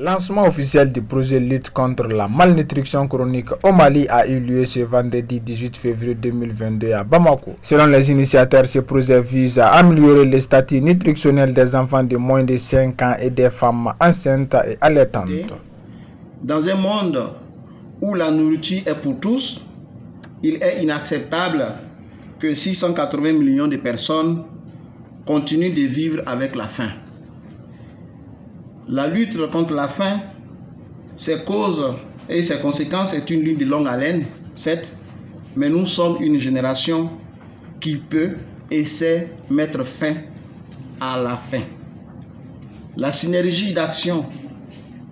Lancement officiel du projet lutte contre la malnutrition chronique au Mali a eu lieu ce vendredi 18 février 2022 à Bamako. Selon les initiateurs, ce projet vise à améliorer le statut nutritionnel des enfants de moins de 5 ans et des femmes enceintes et allaitantes. Dans un monde où la nourriture est pour tous, il est inacceptable que 680 millions de personnes continuent de vivre avec la faim. La lutte contre la faim, ses causes et ses conséquences est une lutte de longue haleine, certes, mais nous sommes une génération qui peut et sait mettre fin à la faim. La synergie d'action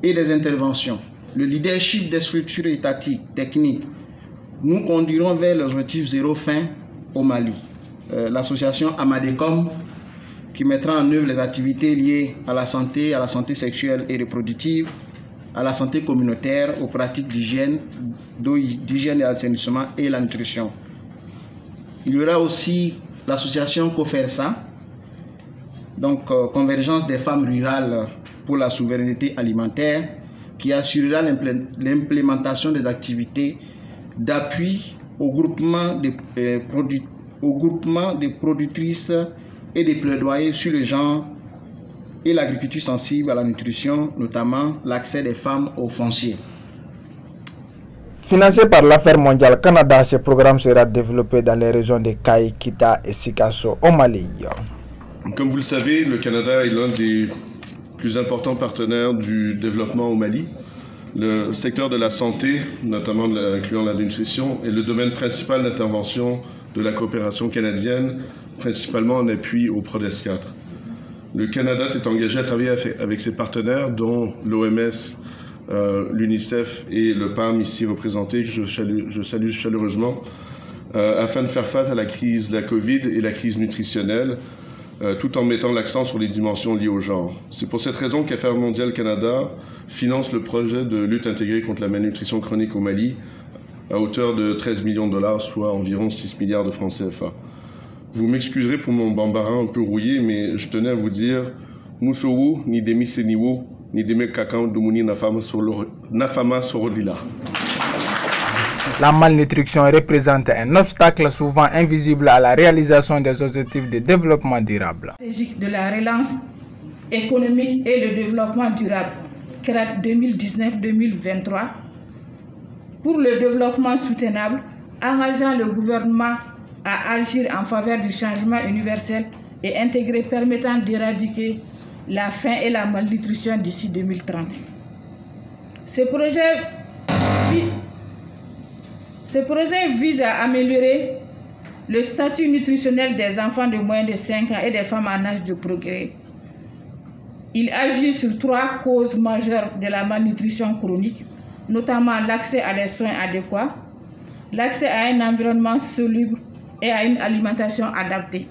et des interventions, le leadership des structures étatiques, techniques, nous conduiront vers l'objectif zéro faim au Mali. L'association Amadecom, qui mettra en œuvre les activités liées à la santé sexuelle et reproductive, à la santé communautaire, aux pratiques d'hygiène et d'assainissement et la nutrition. Il y aura aussi l'association COFERSA, donc Convergence des femmes rurales pour la souveraineté alimentaire, qui assurera l'implémentation des activités d'appui au groupement de productrices et des plaidoyers sur le genre et l'agriculture sensible à la nutrition, notamment l'accès des femmes au foncier. Financé par l'Affaire mondiale Canada, ce programme sera développé dans les régions de Kaï, Kita et Sikasso au Mali. Comme vous le savez, le Canada est l'un des plus importants partenaires du développement au Mali. Le secteur de la santé, notamment incluant la nutrition, est le domaine principal d'intervention de la coopération canadienne, principalement en appui au PRODES 4. Le Canada s'est engagé à travailler avec ses partenaires, dont l'OMS, l'UNICEF et le PAM, ici représentés, que je salue chaleureusement, afin de faire face à la crise de la COVID et la crise nutritionnelle, tout en mettant l'accent sur les dimensions liées au genre. C'est pour cette raison qu'Affaires mondiale Canada finance le projet de lutte intégrée contre la malnutrition chronique au Mali à hauteur de 13 millions de dollars, soit environ 6 milliards de francs CFA. Vous m'excuserez pour mon bambara un peu rouillé, mais je tenais à vous dire Moussowo, ni demi seniwo, ni demi kakan dumuni nafama sorodila. La malnutrition représente un obstacle souvent invisible à la réalisation des objectifs de développement durable. De la relance économique et le développement durable, CRAD 2019-2023, pour le développement soutenable, engageant le gouvernement à agir en faveur du changement universel et intégré permettant d'éradiquer la faim et la malnutrition d'ici 2030. Ce projet vise à améliorer le statut nutritionnel des enfants de moins de 5 ans et des femmes en âge de progrès. Il agit sur 3 causes majeures de la malnutrition chronique, notamment l'accès à des soins adéquats, l'accès à un environnement soluble et à une alimentation adaptée.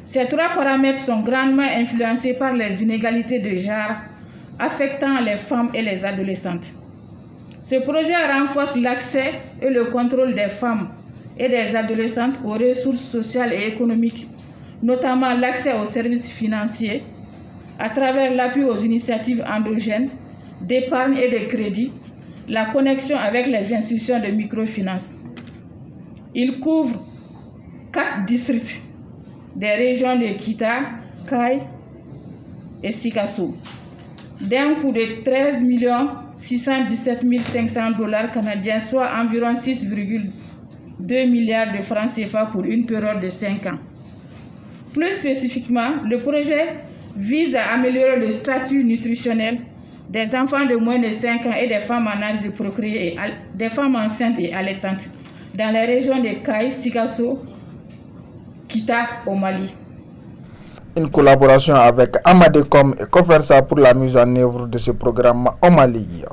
Ces 3 paramètres sont grandement influencés par les inégalités de genre affectant les femmes et les adolescentes. Ce projet renforce l'accès et le contrôle des femmes et des adolescentes aux ressources sociales et économiques, notamment l'accès aux services financiers à travers l'appui aux initiatives endogènes, d'épargne et de crédit, la connexion avec les institutions de microfinance. Il couvre 4 districts des régions de Kita, Kaï et Sikasso, d'un coût de 13 617 500 $ canadiens, soit environ 6,2 milliards de francs CFA pour une période de 5 ans. Plus spécifiquement, le projet vise à améliorer le statut nutritionnel des enfants de moins de 5 ans et des femmes en âge de procréer, des femmes enceintes et allaitantes, dans les régions de Kaï, Sikasso, Kita au Mali. Une collaboration avec Amadecom et COFERSA pour la mise en œuvre de ce programme au Mali.